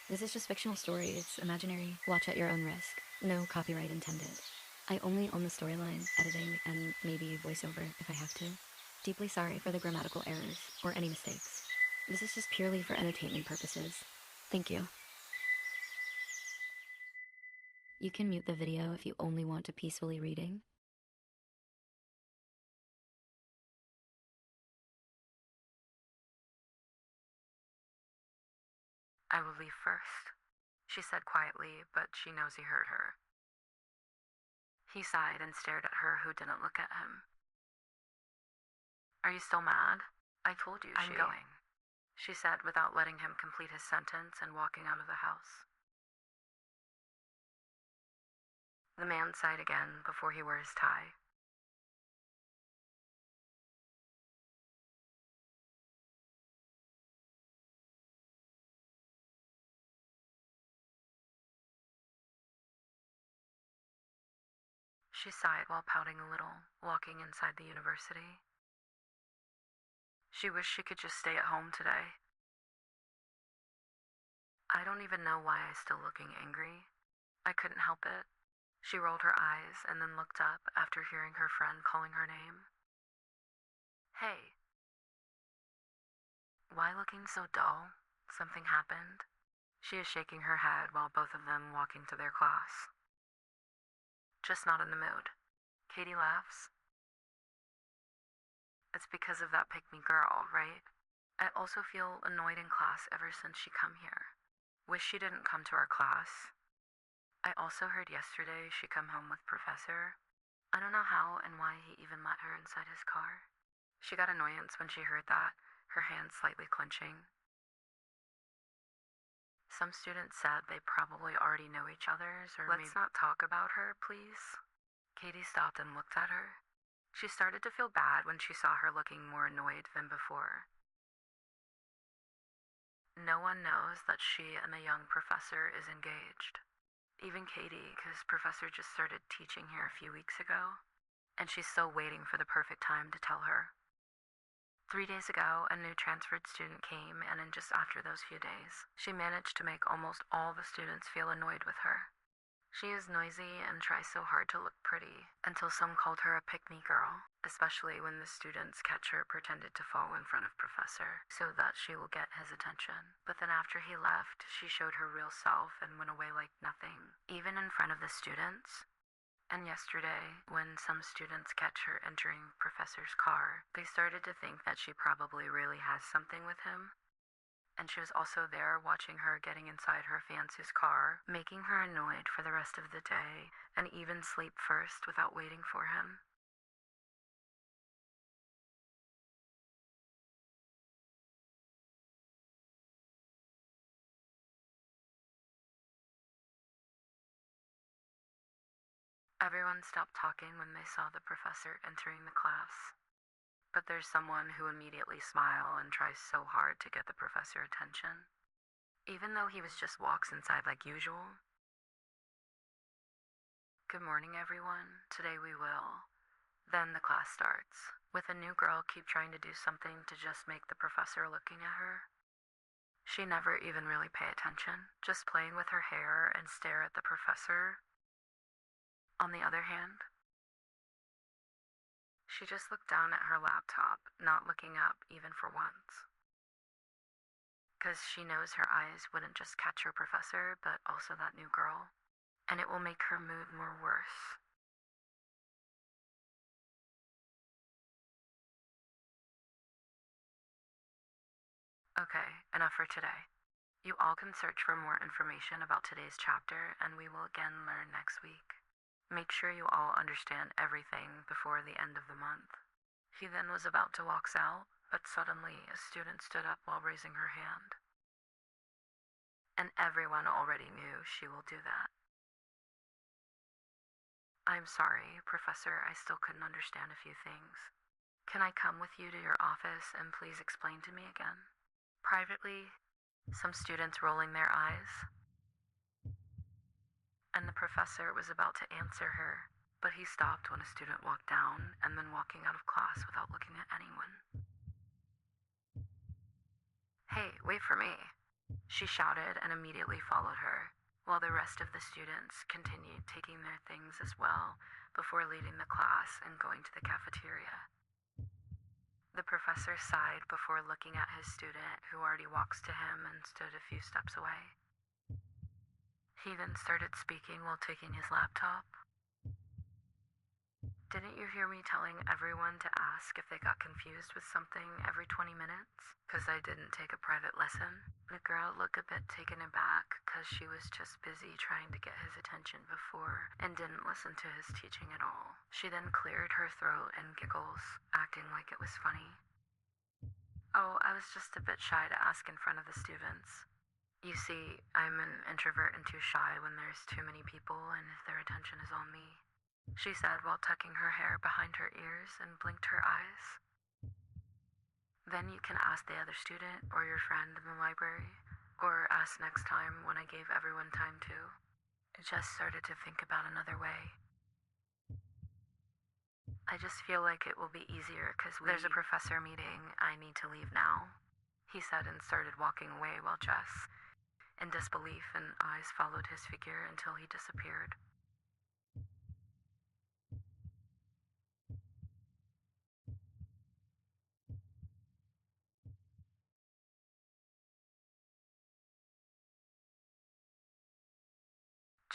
This is just fictional story. It's imaginary. Watch at your own risk. No copyright intended. I only own the storyline, editing, and maybe voiceover if I have to. Deeply sorry for the grammatical errors or any mistakes. This is just purely for entertainment purposes. Thank you. You can mute the video if you only want to peacefully reading. I will leave first, she said quietly, but she knows he heard her. He sighed and stared at her, who didn't look at him. Are you still mad? I told you I'm going, she said without letting him complete his sentence and walking out of the house. The man sighed again before he wore his tie. She sighed while pouting a little, walking inside the university. She wished she could just stay at home today. I don't even know why I'm still looking angry. I couldn't help it. She rolled her eyes and then looked up after hearing her friend calling her name. Hey. Why looking so dull? Something happened? She is shaking her head while both of them walking to their class. Just not in the mood. Katie laughs. It's because of that pick-me girl, right? I also feel annoyed in class ever since she come here. Wish she didn't come to our class. I also heard yesterday she come home with Professor. I don't know how and why he even let her inside his car. She got annoyance when she heard that, her hands slightly clenching. Some students said they probably already know each other's, or let's not talk about her, please. Katie stopped and looked at her. She started to feel bad when she saw her looking more annoyed than before. No one knows that she and a young professor is engaged. Even Katie, because Professor just started teaching here a few weeks ago, and she's still waiting for the perfect time to tell her. 3 days ago, a new transferred student came, and in just after those few days, she managed to make almost all the students feel annoyed with her. She is noisy and tries so hard to look pretty, until some called her a pick-me girl, especially when the students catch her pretended to fall in front of Professor, so that she will get his attention. But then after he left, she showed her real self and went away like nothing, even in front of the students. And yesterday, when some students catch her entering Professor's car, they started to think that she probably really has something with him. And she was also there watching her getting inside her fiancé's car, making her annoyed for the rest of the day, and even sleep first without waiting for him. Everyone stopped talking when they saw the professor entering the class. But there's someone who immediately smiles and tries so hard to get the professor attention, even though he was just walks inside like usual. Good morning, everyone. Today we will. Then the class starts, with a new girl keep trying to do something to just make the professor looking at her. She never even really pay attention, just playing with her hair and stare at the professor. On the other hand, she just looked down at her laptop, not looking up even for once. 'Cause she knows her eyes wouldn't just catch her professor, but also that new girl. And it will make her mood more worse. Okay, enough for today. You all can search for more information about today's chapter, and we will again learn next week. Make sure you all understand everything before the end of the month. He then was about to walk out, but suddenly a student stood up while raising her hand. And everyone already knew she will do that. I'm sorry, Professor, I still couldn't understand a few things. Can I come with you to your office and please explain to me again? Privately, some students rolling their eyes. And the professor was about to answer her, but he stopped when a student walked down and then walking out of class without looking at anyone. Hey, wait for me. She shouted and immediately followed her, while the rest of the students continued taking their things as well before leaving the class and going to the cafeteria. The professor sighed before looking at his student, who already walks to him and stood a few steps away. He then started speaking while taking his laptop. Didn't you hear me telling everyone to ask if they got confused with something every 20 minutes? Because I didn't take a private lesson? The girl looked a bit taken aback because she was just busy trying to get his attention before and didn't listen to his teaching at all. She then cleared her throat and giggles, acting like it was funny. Oh, I was just a bit shy to ask in front of the students. You see, I'm an introvert and too shy when there's too many people and if their attention is on me, she said while tucking her hair behind her ears and blinked her eyes. Then you can ask the other student or your friend in the library, or ask next time when I gave everyone time to. I just started to think about another way. I just feel like it will be easier because there's a professor meeting. I need to leave now, he said and started walking away while Jess, in disbelief and eyes, followed his figure until he disappeared.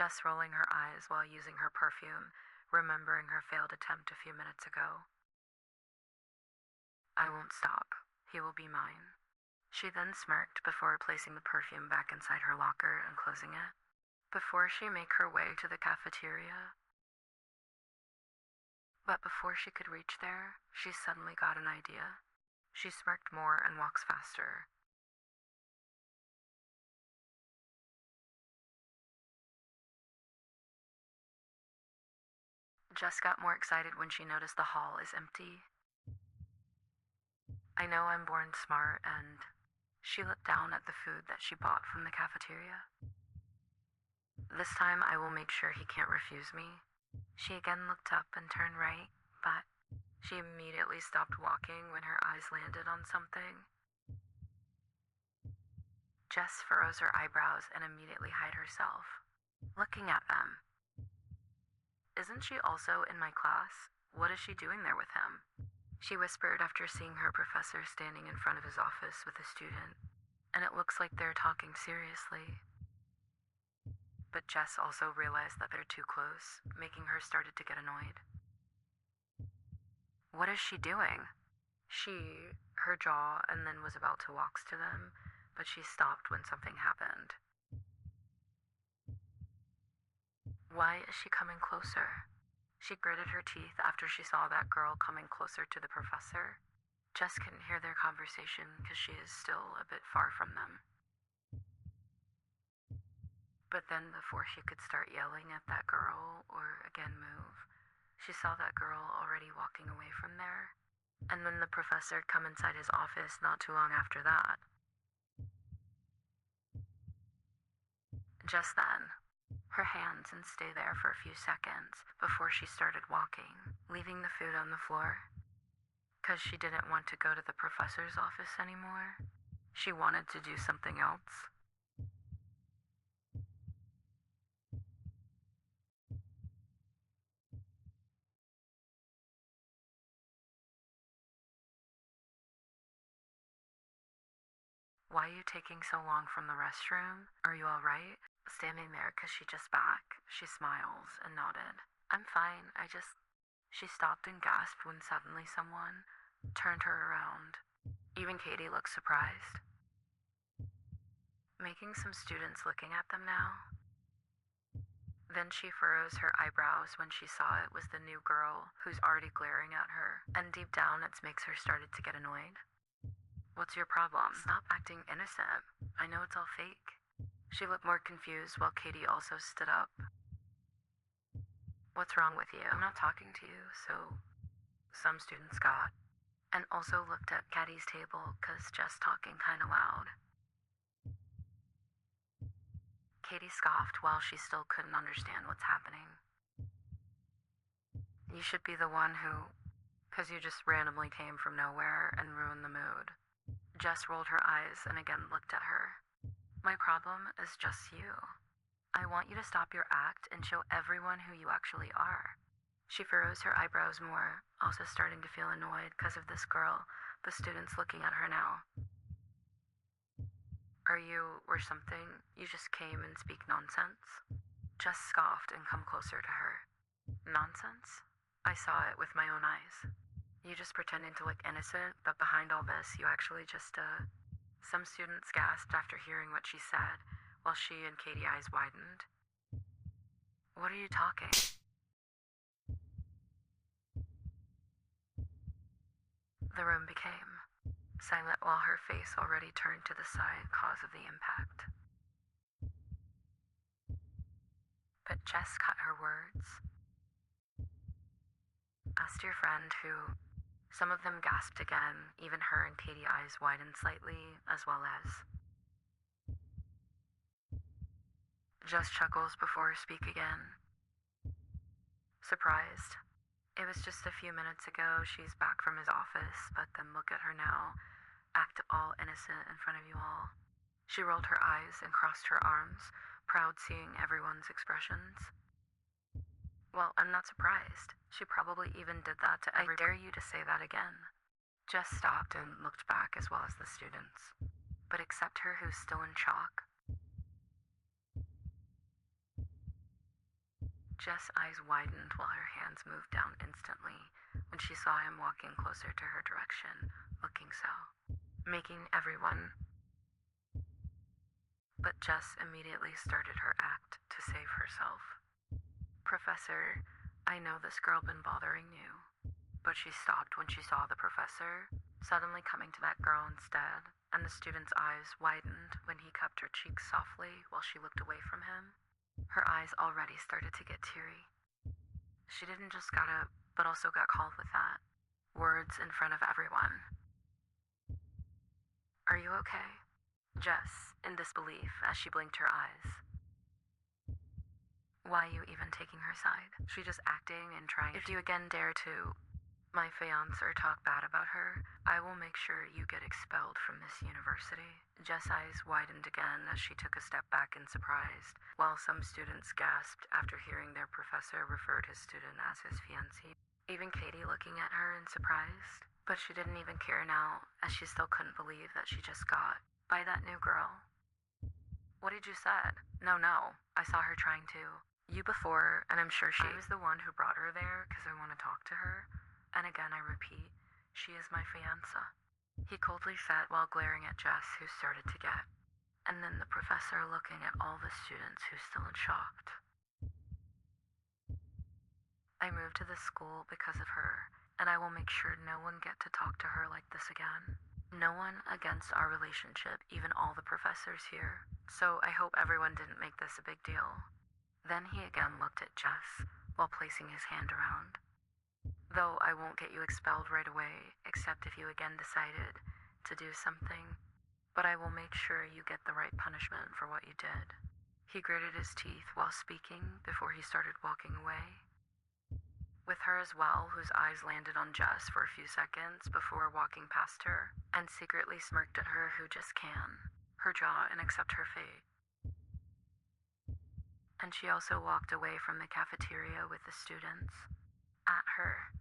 Jess rolling her eyes while using her perfume, remembering her failed attempt a few minutes ago. I won't stop. He will be mine. She then smirked before placing the perfume back inside her locker and closing it. Before she make her way to the cafeteria. But before she could reach there, she suddenly got an idea. She smirked more and walks faster. Jess got more excited when she noticed the hall is empty. I know I'm born smart, and she looked down at the food that she bought from the cafeteria. This time I will make sure he can't refuse me. She again looked up and turned right, but she immediately stopped walking when her eyes landed on something. Jess furrows her eyebrows and immediately hid herself, looking at them. Isn't she also in my class? What is she doing there with him? She whispered after seeing her professor standing in front of his office with a student, and it looks like they're talking seriously. But Jess also realized that they're too close, making her started to get annoyed. What is she doing? Her jaw, and then was about to walk to them, but she stopped when something happened. Why is she coming closer? She gritted her teeth after she saw that girl coming closer to the professor. Jess couldn't hear their conversation because she is still a bit far from them. But then before she could start yelling at that girl or again move, she saw that girl already walking away from there. And then the professor come inside his office not too long after that. Just then, her hands and stay there for a few seconds before she started walking, leaving the food on the floor. Because she didn't want to go to the professor's office anymore. She wanted to do something else. Why are you taking so long from the restroom? Are you all right? Standing there because she just back. She smiles and nodded. I'm fine, She stopped and gasped when suddenly someone turned her around. Even Katie looked surprised. Making some students looking at them now. Then she furrows her eyebrows when she saw it was the new girl who's already glaring at her, and deep down it makes her started to get annoyed. What's your problem? Stop acting innocent. I know it's all fake. She looked more confused while Katie also stood up. What's wrong with you? I'm not talking to you, so some students got. And also looked at Caddy's table because Jess talking kinda loud. Katie scoffed while she still couldn't understand what's happening. You should be the one who, because you just randomly came from nowhere and ruined the mood. Jess rolled her eyes and again looked at her. problem is just you. I want you to stop your act and show everyone who you actually are. She furrows her eyebrows more, also starting to feel annoyed because of this girl, the students looking at her now. Are you, or something, you just came and speak nonsense? Jess scoffed and come closer to her. Nonsense? I saw it with my own eyes. You just pretending to look innocent, but behind all this, you actually just, Some students gasped after hearing what she said, while she and Katie's eyes widened. What are you talking? The room became silent while her face already turned to the side cause of the impact. But Jess cut her words. Asked your friend who... Some of them gasped again, even her and Katie's eyes widened slightly, as well as... Jess chuckles before speak again. Surprised. It was just a few minutes ago she's back from his office, but then look at her now, act all innocent in front of you all. She rolled her eyes and crossed her arms, proud seeing everyone's expressions. Well, I'm not surprised. She probably even did that to everyone. I dare you to say that again. Jess stopped and looked back as well as the students. But except her who's still in shock. Jess' eyes widened while her hands moved down instantly when she saw him walking closer to her direction, looking so, making everyone. But Jess immediately started her act to save herself. Professor, I know this girl been bothering you. But she stopped when she saw the professor, suddenly coming to that girl instead, and the student's eyes widened when he cupped her cheeks softly while she looked away from him. Her eyes already started to get teary. She didn't just got up, but also got called with that. Words in front of everyone. Are you okay? Jess, in disbelief, as she blinked her eyes. Why you even taking her side? She just acting and trying. If you again dare to, my fiancé, talk bad about her, I will make sure you get expelled from this university. Jess' eyes widened again as she took a step back in surprise, while some students gasped after hearing their professor referred his student as his fiancé. Even Katie looking at her in surprise, but she didn't even care now, as she still couldn't believe that she just got by that new girl. What did you said? No, I saw her trying to. You before, and I'm sure I was the one who brought her there because I want to talk to her. And again, I repeat, she is my fiancé. He coldly said while glaring at Jess, who started to get. And then the professor looking at all the students who still in shock. I moved to this school because of her, and I will make sure no one get to talk to her like this again. No one against our relationship, even all the professors here. So I hope everyone didn't make this a big deal. Then he again looked at Jess while placing his hand around. Though I won't get you expelled right away, except if you again decided to do something, but I will make sure you get the right punishment for what you did. He gritted his teeth while speaking before he started walking away. With her as well, whose eyes landed on Jess for a few seconds before walking past her, and secretly smirked at her who just can, her jaw and accept her fate. And she also walked away from the cafeteria with the students, at her.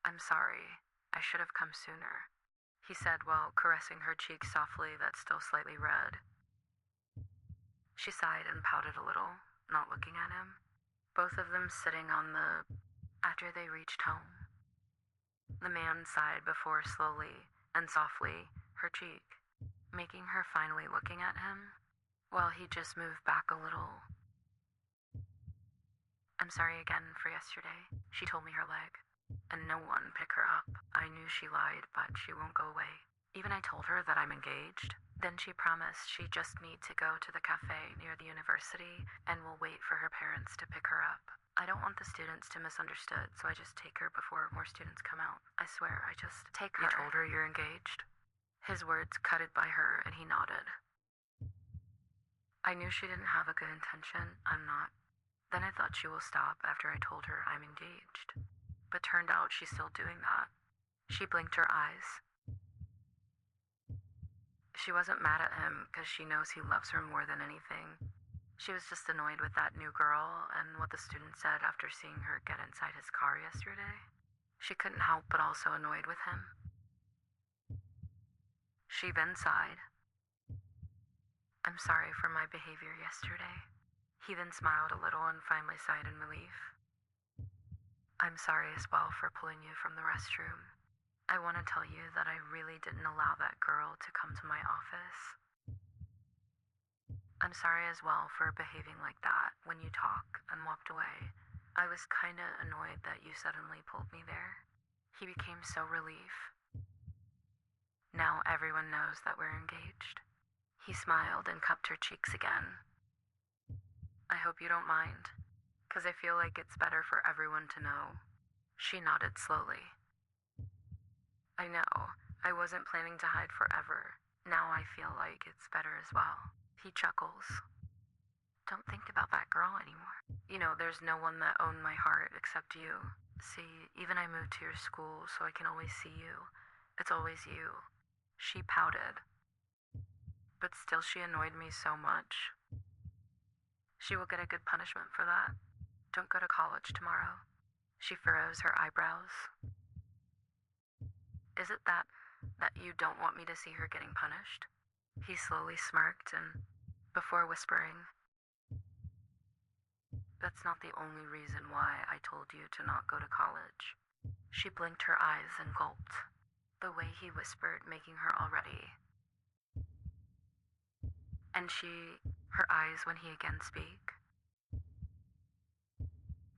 I'm sorry, I should have come sooner, he said while caressing her cheek softly that's still slightly red. She sighed and pouted a little, not looking at him, both of them sitting on the... After they reached home. The man sighed before slowly and softly her cheek, making her finally looking at him, while he just moved back a little. I'm sorry again for yesterday, she told me her leg. And no one pick her up. I knew she lied, but she won't go away. Even I told her that I'm engaged. Then she promised she'd just need to go to the cafe near the university and will wait for her parents to pick her up. I don't want the students to misunderstood, so I just take her before more students come out. I swear, I just take her. You told her you're engaged? His words cutted by her, and he nodded. I knew she didn't have a good intention. I'm not. Then I thought she will stop after I told her I'm engaged. But turned out she's still doing that. She blinked her eyes. She wasn't mad at him because she knows he loves her more than anything. She was just annoyed with that new girl and what the student said after seeing her get inside his car yesterday. She couldn't help but also annoyed with him. She then sighed. I'm sorry for my behavior yesterday. He then smiled a little and finally sighed in relief. I'm sorry as well for pulling you from the restroom. I want to tell you that I really didn't allow that girl to come to my office. I'm sorry as well for behaving like that when you talk and walked away. I was kinda annoyed that you suddenly pulled me there. He became so relieved. Now everyone knows that we're engaged. He smiled and cupped her cheeks again. I hope you don't mind, 'cause I feel like it's better for everyone to know. She nodded slowly. I know, I wasn't planning to hide forever. Now I feel like it's better as well. He chuckles. Don't think about that girl anymore. You know, there's no one that owned my heart except you. See, even I moved to your school so I can always see you. It's always you. She pouted. But still she annoyed me so much. She will get a good punishment for that. Don't go to college tomorrow. She furrows her eyebrows. Is it that you don't want me to see her getting punished? He slowly smirked and, before whispering, that's not the only reason why I told you to not go to college. She blinked her eyes and gulped, the way he whispered making her already. And her eyes when he again speak.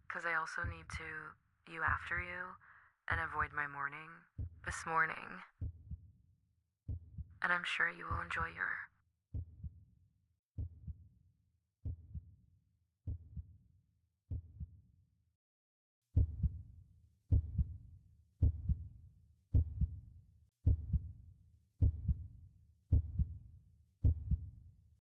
'Cause I also need to you after you and avoid my morning this morning. And I'm sure you will enjoy your